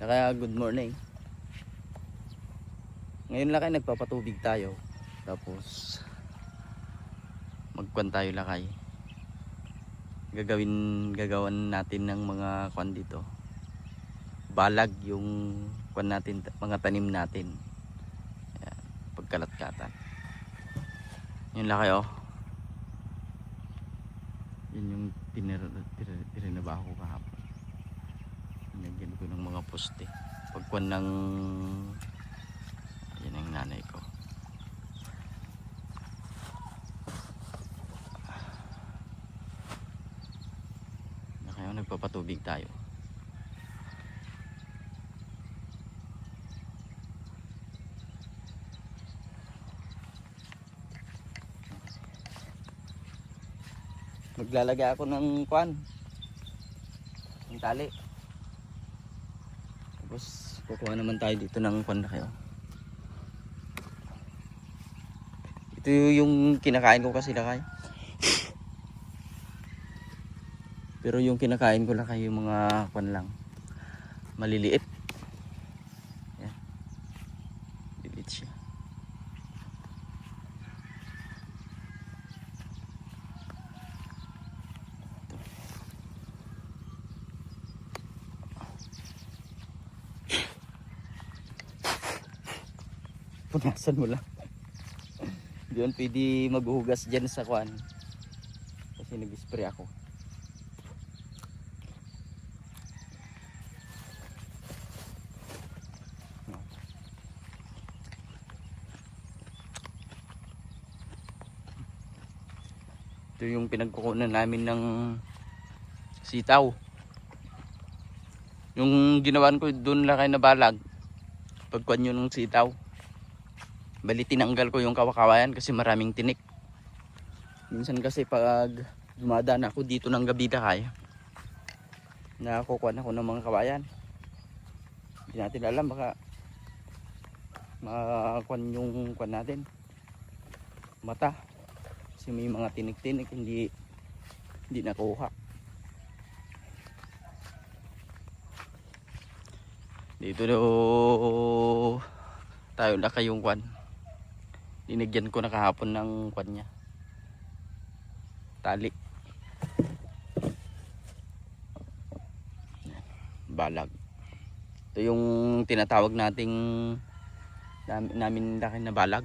Kaya good morning. Ngayon lakay nagpapatubig tayo. Tapos magkuhan tayo lakay. Gagawan natin ng mga kuhan dito. Balag yung kuhan natin, mga tanim natin. Ayan, pagkalat-katan. Yun lakay oh. Yun yung pininabaho ko kahapon. Nagyan ko ng mga poste. Pagkuhan ng yan ang nanay ko. Na kayo nagpapatubig tayo. Maglalagay ako ng kuan. Ng tali. Tapos kukuha naman tayo dito ng kuan na kayo. Ito yung kinakain ko kasi lakay. Pero yung kinakain ko lakay yung mga kuan lang. Maliliit. Yan. Maliliit siya. Ito. Punasan mo lang. Diyan pwede maghuhugas dyan sa kuan. Kasi nag-spray ako. Ito yung pinagkukunan namin ng sitaw. Yung ginawan ko doon lakay na balag. Pagkuhan nyo ng sitaw. Bali tinanggal ko yung kawakawayan kasi maraming tinik. Minsan kasi pag dumadaan ako dito ng gabi lakay, nakukuha ako ng mga kawayan. Hindi natin alam baka makakuan yung kuan natin. Mata. Kasi may mga tinik-tinik hindi nakuha. Dito daw tayo lakay yung kuan. Dinigyan ko na kahapon ng kuan niya. Tali. Balag. Ito yung tinatawag nating namin laki na balag.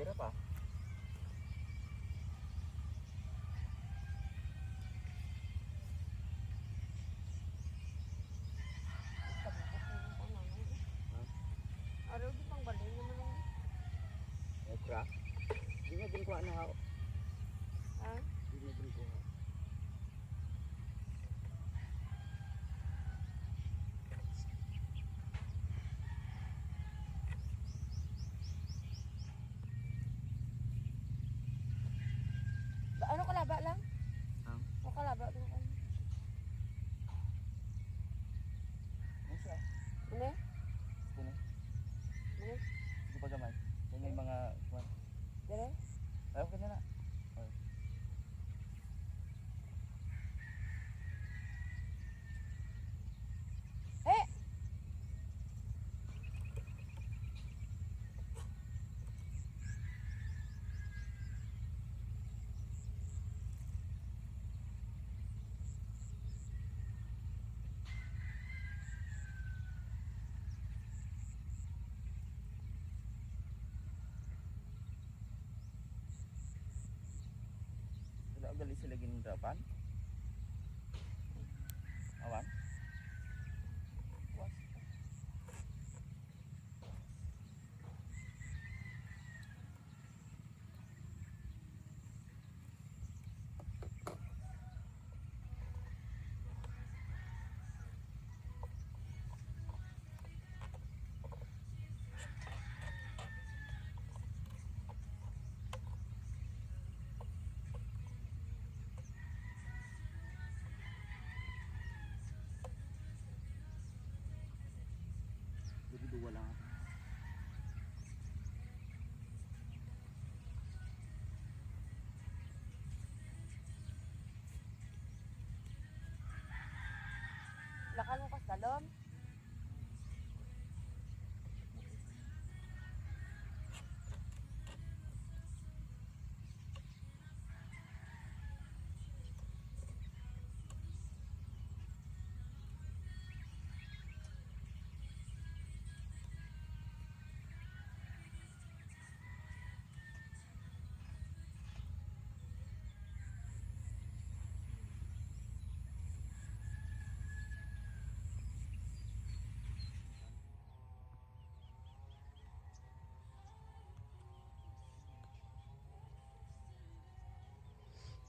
Tira pa. Araw di pang balay naman ang Ekra. Hindi nga din kuha na ako. ha? Hindi nga din kuha. Ano kalaba lang? Ang? O kalaba lang kan. Ano siya? Ano? Ito na. Ano? Ito pa gamay. Yan may mga kuha. Dire? Ayaw ka na na. Oh. Eh! Wala gali sila ginrapan. Awan. Was. Jadi dua lang. Lakan mo kas dalom.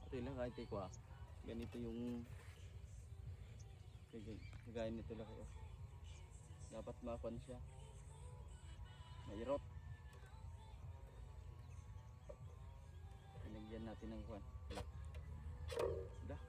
Ito lang kahit ko ah. Ganito yung kagaya nito lang ko. Dapat makuan siya. Mairot. Pinagyan natin ng kuan. Dah.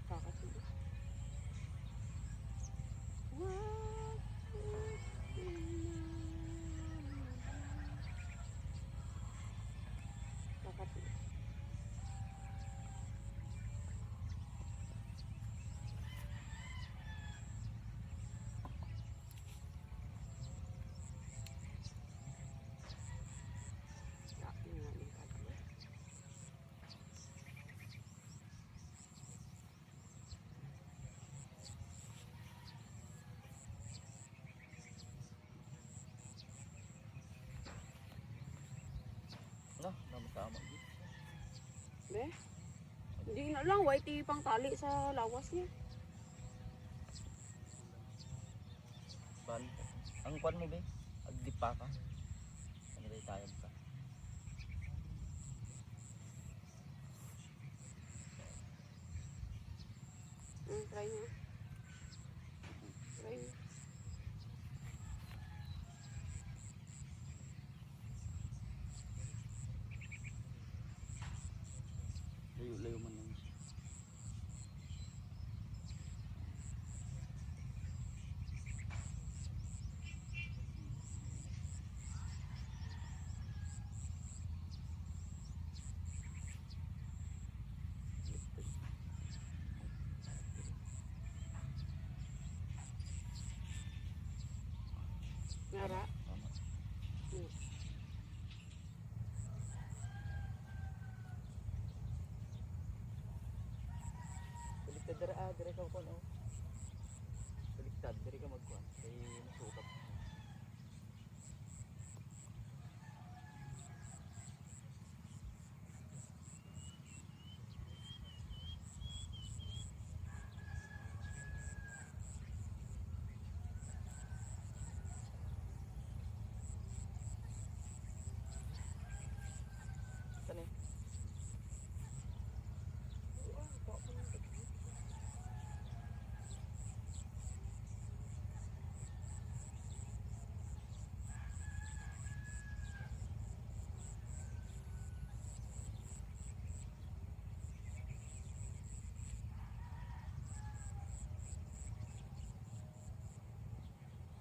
Kakasulo. Kakasulo. Laki nga ng kakasulo. Lah, tama-tama gitu. Be? Hindi na lang, white pang tali sa lawas niya. Ban. Ang kuan mo be? Agdipa ka. Ano dai tayag ka? Try niya. Try niya. Layo-layo man lang siya. Ngara. Tama. Hmm. Baliktad dara dire ka kon oh. Baliktad dire ka magkuan. Kay masukat. Tani.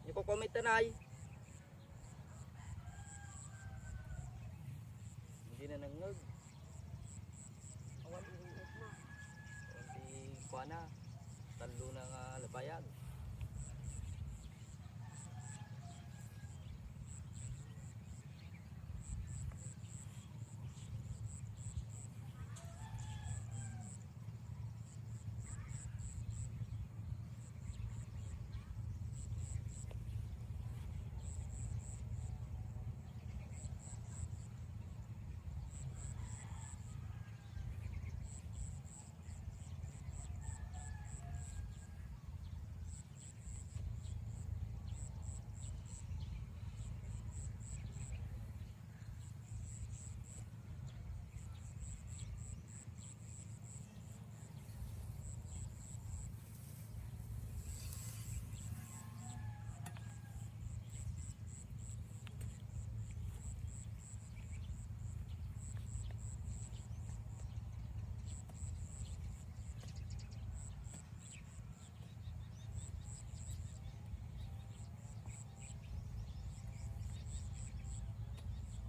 Iko comment tanay. Hindi na nangag. Awan iuot na. Hindi kuan na. Talo na nga labayag.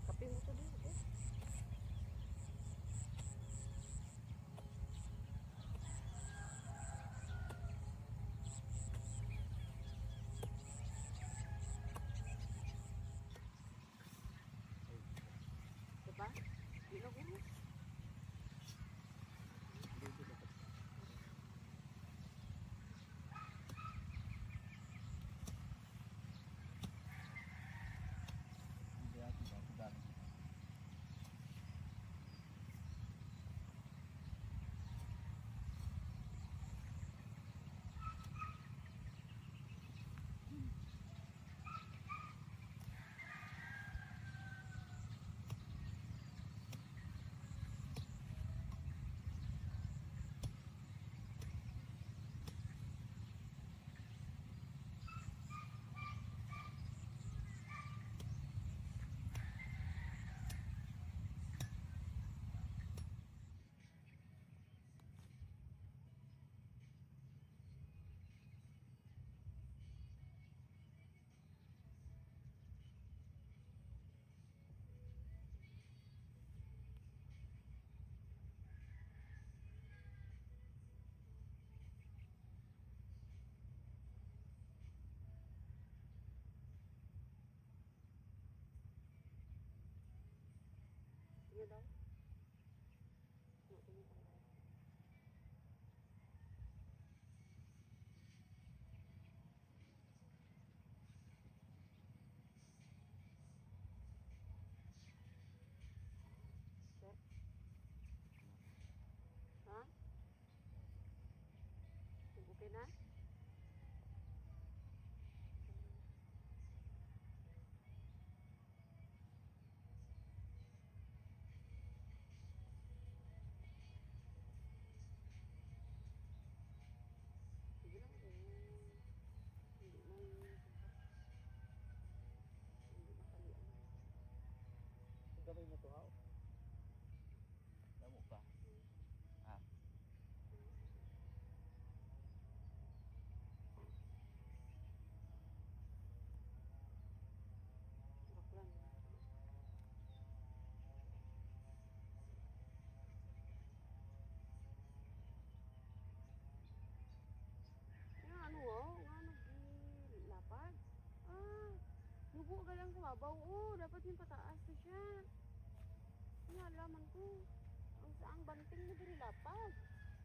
Kape mo to din. Eh. Diba? Di na guro. Hindi ako dapat. Iya daw. Tingin tayo. Sir? Ha? Okay na? Sige lang kung hindi mo hindi makalian. Gamay mo to ha. Damo pa. Ah. ibabaw. Oh, dapat yung pataas na siya. Ano alaman ko. Ang saang banting mo diri lapad.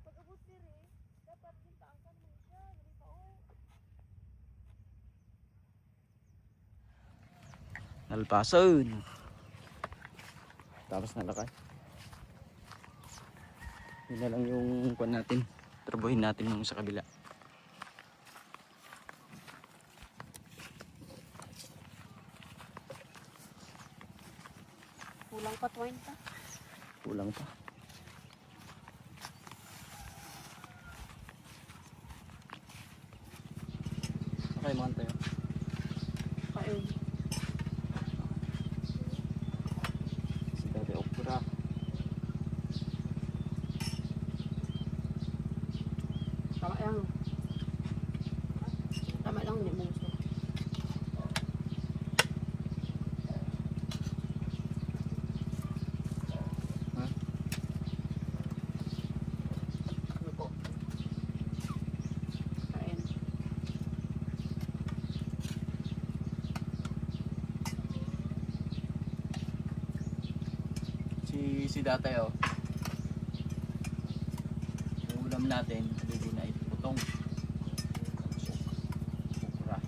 Pag abot diri, dapat yung taasan mo siya. Diri pa oh. Nalpason. Tapos nalakay. Yun na lang yung kuwan natin. Trabuhin natin yung sa kabila. Kulang pa 20. Kulang pa. Okay, mga tayo. Kain. Si Dade Okra. Tama lang. Tama lang, hindi mo gusto. Ha? Ano po? Kain. Si Datay oh. Yung ulam natin, hindi na iputong. Okra.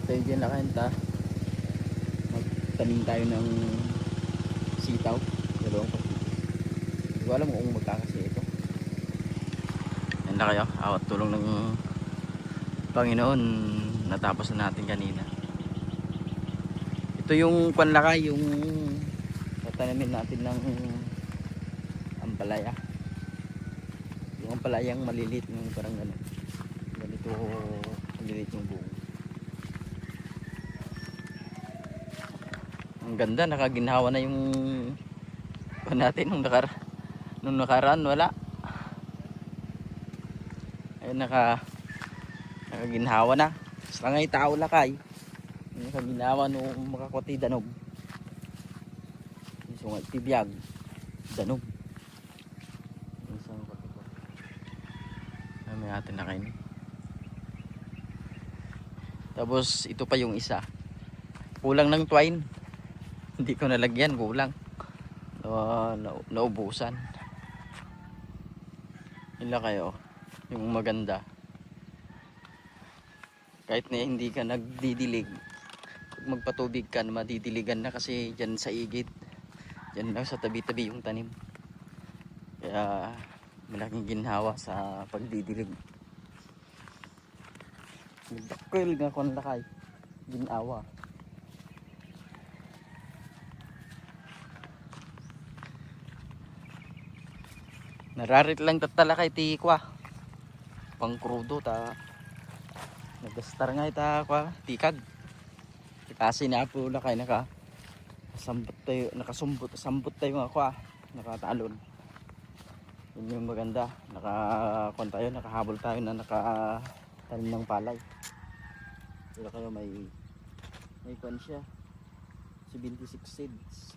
tayo dyan na kanta. Magtanim tayo ng sitaw. Dalawang pasitas. Hindi ko alam kung magkakasi ito. Yan na kayo. Awat tulong ng Panginoon. Natapos na natin kanina. Ito yung panlakay, yung tatanamin natin ng ampalaya. Yung ampalayang malilit, yung parang gano'n. Ganito malilit yung buong. Ang ganda, nakaginhawa na yung natin nung nakaraan wala. Ayun, nakaginhawa na. Sa ngay tao lakay. Nakaginhawa nung makakwati danog. So nga tibiyag danog. Isang kapito. Ay, may atin na kain. Tapos ito pa yung isa. Kulang ng twine. Hindi ko nalagyan, kulang. Naubusan. Ila kayo, yung maganda. Kahit na hindi ka nagdidilig, pag magpatubig ka, madidiligan na kasi dyan sa igid. Dyan lang sa tabi-tabi yung tanim. Kaya malaking ginhawa sa pagdidilig. Nagdakil nga kung lakay. Ginawa. Nararit lang tatala kay tikwa. Pang krudo ta. Nagastar nga ita kwa tikag. Kasi na po na kay nakasumbot tayo nga kwa. Nakatalon. Yun yung maganda. Nakahabol tayo na nakatanim ng palay. Pero kayo may kwan siya. 76 seeds.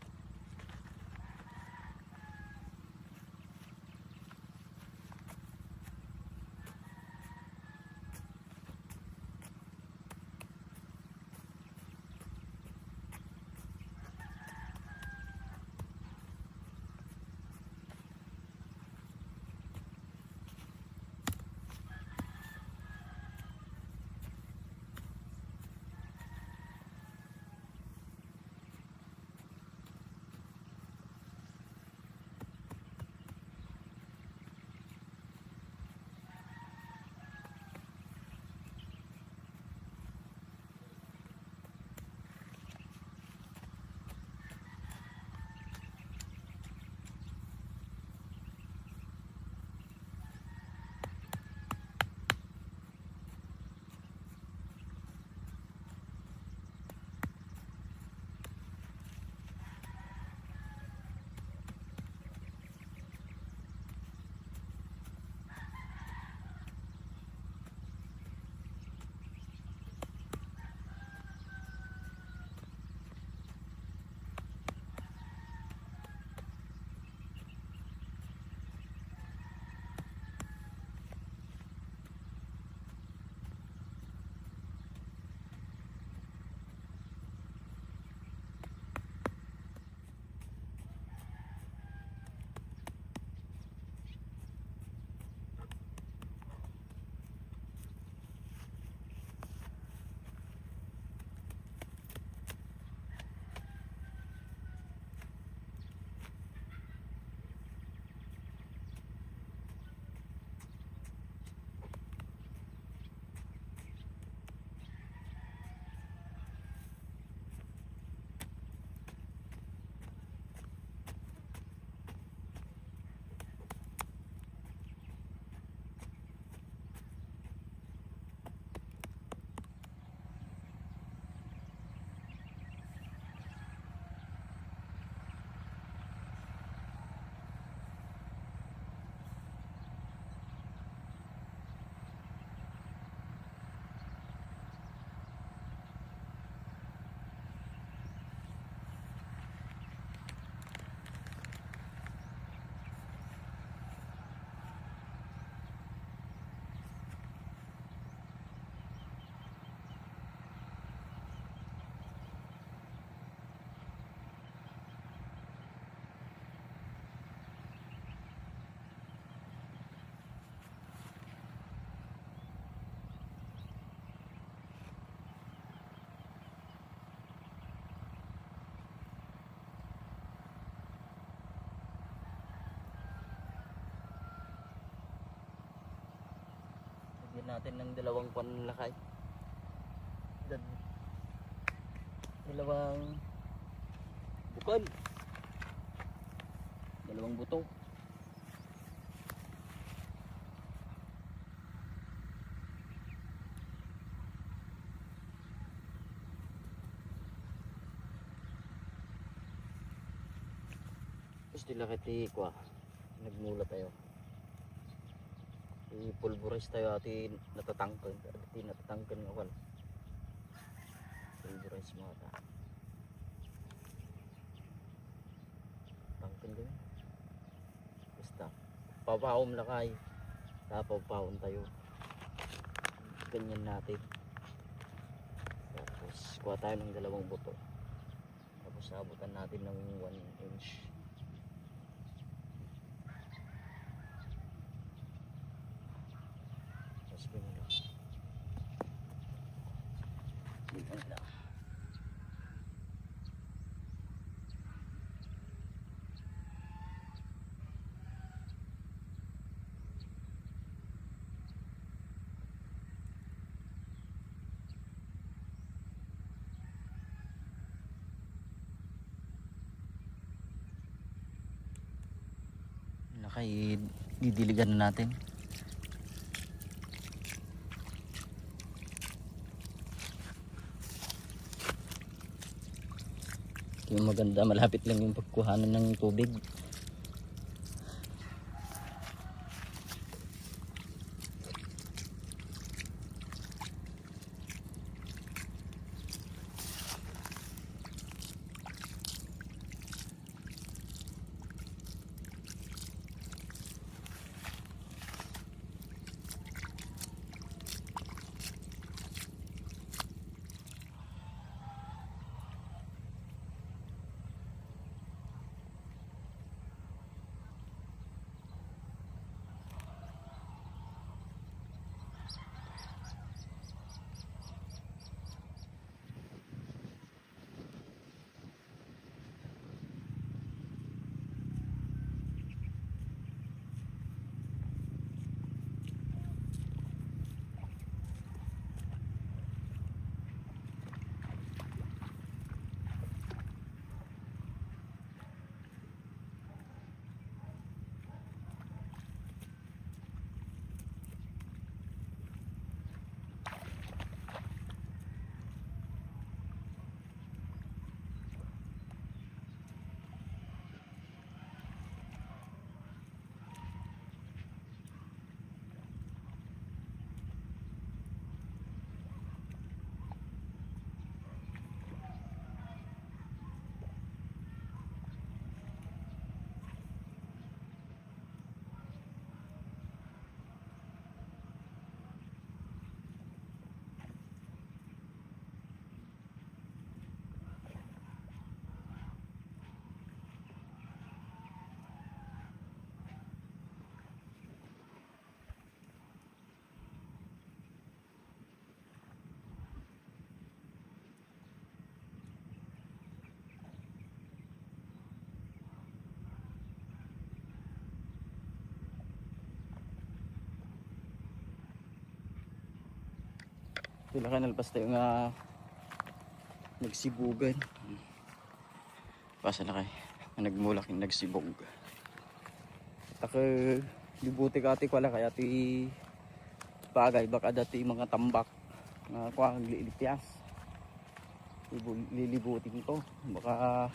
natin ng dalawang panlakay. Dalawang bukal. Dalawang buto. Gusto nila kiti kwa. Nagmula tayo. I-pulverize tayo ati natatangkan. Ati natatangkan nga wala. Pulverize mo ata. Tangkan din. Basta. Papaom lakay. Papaom tayo. Ganyan natin. Tapos kuha tayo ng dalawang buto. Tapos abutan natin ng 1 inch. Nakay didiligan na natin. Yung maganda, malapit lang yung pagkuhanan ng tubig. Sila ka nalpas tayo nga nagsibugan. Pasa na kay nagmulak yung nagsibog. Taka libuti ka ati wala kaya ti bagay baka dati mga tambak na kuha lilipias. Lilibutin ko baka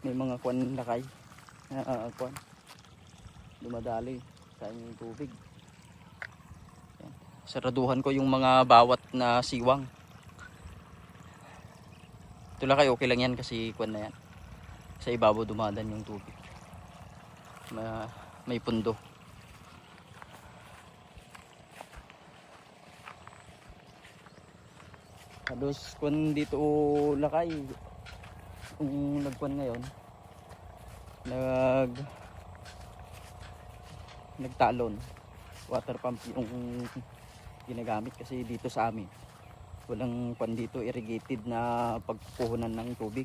may mga kwan lakay kwan dumadali sa inyong tubig. Saraduhan ko yung mga bawat na siwang. Ito lang kayo, okay lang yan kasi kwan na yan. Sa ibabaw dumadan yung tubig. May pundo. Halos kwan dito lakay. Kung nagkwan ngayon, nagtalon. Water pump yung ginagamit kasi dito sa amin walang pan dito irrigated na pagpuhunan ng tubig.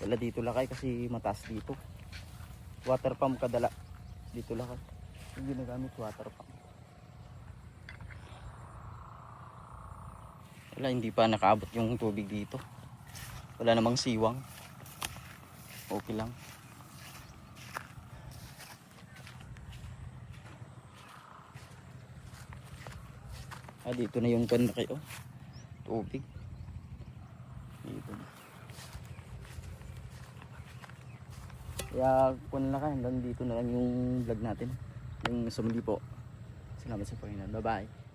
Wala dito lakay kasi mataas dito. Water pump kadala dito lakay yung ginagamit, water pump. Wala, hindi pa nakaabot yung tubig dito. Wala namang siwang. Okay lang. Dito na yung panlaki, oh. Tubig. Dito na. Kaya kung na hanggang dito na lang yung vlog natin. Yung sumuli po. Salamat sa Panginoon. Bye bye.